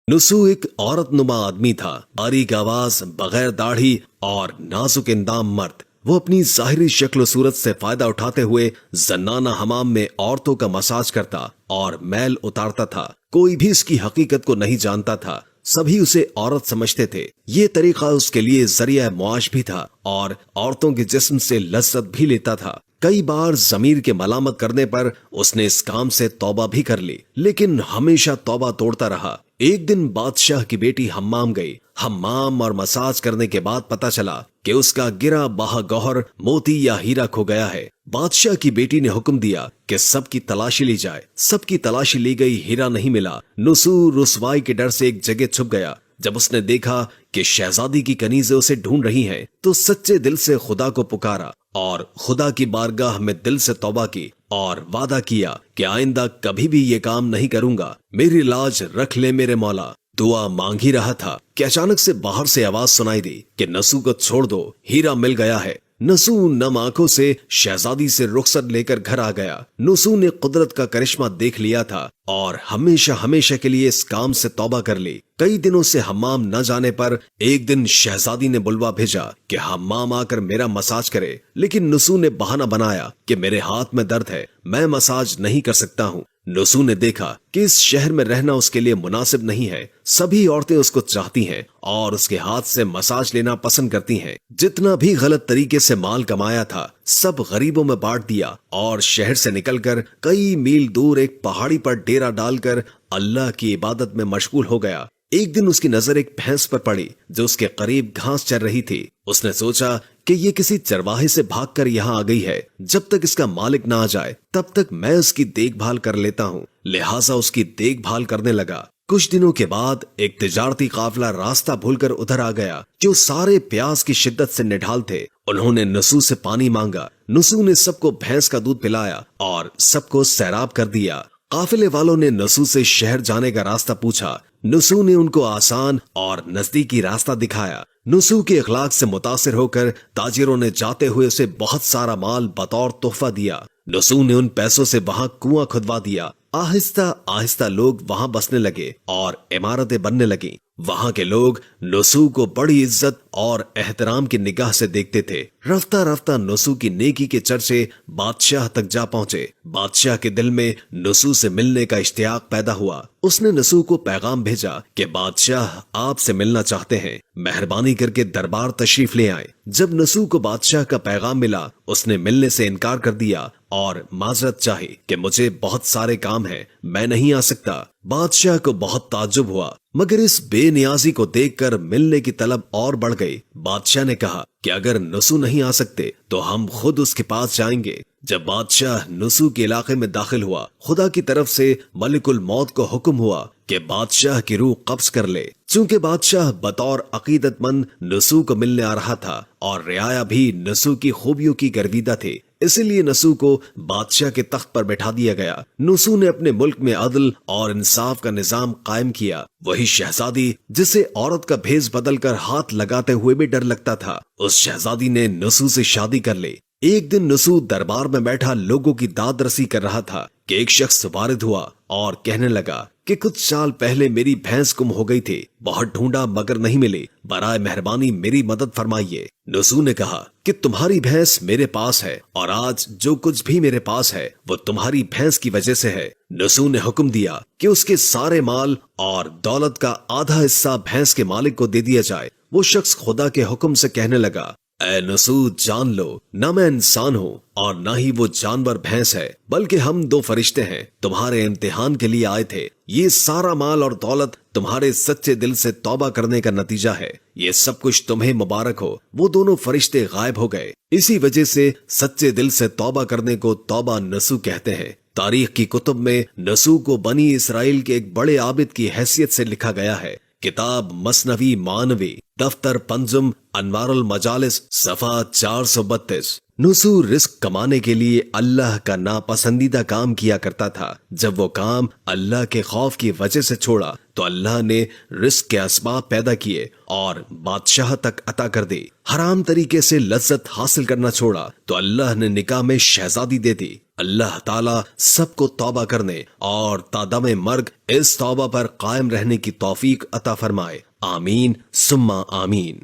नुसू एक औरत नुमा आदमी था, बारीक आवाज, बगैर दाढ़ी और नाजुक इंदाम मर्द। वो अपनी जाहिरी शक्ल सूरत से फायदा उठाते हुए जन्नाना हमाम में औरतों का मसाज करता और मैल उतारता था। कोई भी इसकी हकीकत को नहीं जानता था, सभी उसे औरत समझते थे। ये तरीका उसके लिए जरिया मुआश भी था और औरतों के जिस्म से लज्जत भी लेता था। कई बार जमीर के मलामत करने पर उसने इस काम से तौबा भी कर ली, लेकिन हमेशा तौबा तोड़ता रहा। एक दिन बादशाह की बेटी हम्माम गई। हम्माम और मसाज करने के बाद पता चला कि उसका गिरा बहा गौहर मोती या हीरा खो गया है। बादशाह की बेटी ने हुक्म दिया कि सबकी तलाशी ली जाए। सबकी तलाशी ली गई, हीरा नहीं मिला। नुसू रुसवाई के डर से एक जगह छुप गया। जब उसने देखा कि शहजादी की कनीज़ें उसे ढूंढ रही हैं, तो सच्चे दिल से खुदा को पुकारा और खुदा की बारगाह में दिल से तौबा की और वादा किया कि आइंदा कभी भी ये काम नहीं करूंगा। मेरी लाज रख ले मेरे मौला। दुआ मांग ही रहा था कि अचानक से बाहर से आवाज सुनाई दी कि नसू को छोड़ दो, हीरा मिल गया है। नसू नम आंखों से शहजादी से रुखसत लेकर घर आ गया। नसू ने कुदरत का करिश्मा देख लिया था और हमेशा हमेशा के लिए इस काम से तौबा कर ली। कई दिनों से हम्माम न जाने पर एक दिन शहजादी ने बुलवा भेजा कि हम्माम आकर मेरा मसाज करे, लेकिन नसू ने बहाना बनाया कि मेरे हाथ में दर्द है, मैं मसाज नहीं कर सकता हूँ। नसू ने देखा कि इस शहर में रहना उसके लिए मुनासिब नहीं है। सभी औरतें उसको चाहती हैं और उसके हाथ से मसाज लेना पसंद करती हैं। जितना भी गलत तरीके से माल कमाया था सब गरीबों में बांट दिया और शहर से निकलकर कई मील दूर एक पहाड़ी पर डेरा डालकर अल्लाह की इबादत में मशगूल हो गया। एक दिन उसकी नजर एक भैंस पर पड़ी जो उसके करीब घास चर रही थी। उसने सोचा कि ये किसी चरवाहे से भागकर यहाँ आ गई है। जब तक इसका मालिक ना आ जाए तब तक मैं उसकी देखभाल कर लेता हूँ। लिहाजा उसकी देखभाल करने लगा। कुछ दिनों के बाद एक तिजारती काफिला रास्ता भूलकर उधर आ गया, जो सारे प्यास की शिद्दत से निढाल थे। उन्होंने नसू से पानी मांगा। नसू ने सबको भैंस का दूध पिलाया और सबको सैराब कर दिया। काफिले वालों ने नसू से शहर जाने का रास्ता पूछा। नसू ने उनको आसान और नजदीकी रास्ता दिखाया। नसू के अखलाक से मुतासिर होकर ताजिरों ने जाते हुए उसे बहुत सारा माल बतौर तोहफा दिया। नसू ने उन पैसों से वहां कुआं खुदवा दिया। आहिस्ता आहिस्ता लोग वहां बसने लगे और इमारतें बनने लगी। वहां के लोग नसू को बड़ी इज्जत और एहतराम की निगाह से देखते थे। रफ्ता रफ्ता नसू की नेकी के चर्चे बादशाह तक जा पहुंचे। बादशाह के दिल में नसू से मिलने का इश्तियाक पैदा हुआ। उसने नसू को पैगाम भेजा कि बादशाह आपसे मिलना चाहते हैं, मेहरबानी करके दरबार तशरीफ ले आए। जब नसू को बादशाह का पैगाम मिला, उसने मिलने से इनकार कर दिया और माजरत चाही कि मुझे बहुत सारे काम हैं, मैं नहीं आ सकता। बादशाह को बहुत ताज्जुब हुआ, मगर इस बेनियाजी को देखकर मिलने की तलब और बढ़ गई। बादशाह ने कहा कि अगर नसू नहीं आ सकते तो हम खुद उसके पास जाएंगे। जब बादशाह नसू के इलाके में दाखिल हुआ, खुदा की तरफ से मलिकुल मौत को हुक्म हुआ कि बादशाह की रूह कब्ज कर ले। चूंकि बादशाह बतौर अकीदतमंद नसू को मिलने आ रहा था और रियाया भी नसू की खूबियों की गर्विदा थे, इसलिए नसू को बादशाह के तख्त पर बैठा दिया गया। नसू ने अपने मुल्क में अदल और इंसाफ का निजाम कायम किया। वही शहजादी जिसे औरत का भेष बदलकर हाथ लगाते हुए भी डर लगता था, उस शहजादी ने नसू से शादी कर ली। एक दिन नसू दरबार में बैठा लोगों की दाद रसी कर रहा था कि एक शख्स वारिद हुआ और कहने लगा कि कुछ साल पहले मेरी भैंस गुम हो गई थी, बहुत ढूंढा मगर नहीं मिली, बराए मेहरबानी मेरी मदद फरमाइए। नसू ने कहा कि तुम्हारी भैंस मेरे पास है और आज जो कुछ भी मेरे पास है वो तुम्हारी भैंस की वजह से है। नसू ने हुक्म दिया कि उसके सारे माल और दौलत का आधा हिस्सा भैंस के मालिक को दे दिया जाए। वो शख्स खुदा के हुक्म से कहने लगा, ऐ नसू जान लो, न मैं इंसान हूँ और न ही वो जानवर भैंस है, बल्कि हम दो फरिश्ते हैं, तुम्हारे इम्तिहान के लिए आए थे। ये सारा माल और दौलत तुम्हारे सच्चे दिल से तौबा करने का नतीजा है। ये सब कुछ तुम्हें मुबारक हो। वो दोनों फरिश्ते गायब हो गए। इसी वजह से सच्चे दिल से तौबा करने को तौबा नसू कहते हैं। तारीख की कुतुब में नसू को बनी इसराइल के एक बड़े आबिद की हैसियत से लिखा गया है। किताब मसनवी मानवी, दफ्तर पंजुम अनवारुल मजालिस, सफा 432। नसू रिस्क कमाने के लिए अल्लाह का नापसंदीदा काम किया करता था। जब वो काम अल्लाह के खौफ की वजह से छोड़ा तो अल्लाह ने रिस्क के असबाब पैदा किए और बादशाह तक अता कर दी। हराम तरीके से लज्जत हासिल करना छोड़ा तो अल्लाह ने निकाह में शहजादी दे दी। اللہ تعالیٰ سب کو توبہ کرنے اور تادم مرگ اس توبہ پر قائم رہنے کی توفیق عطا فرمائے، آمین ثم آمین۔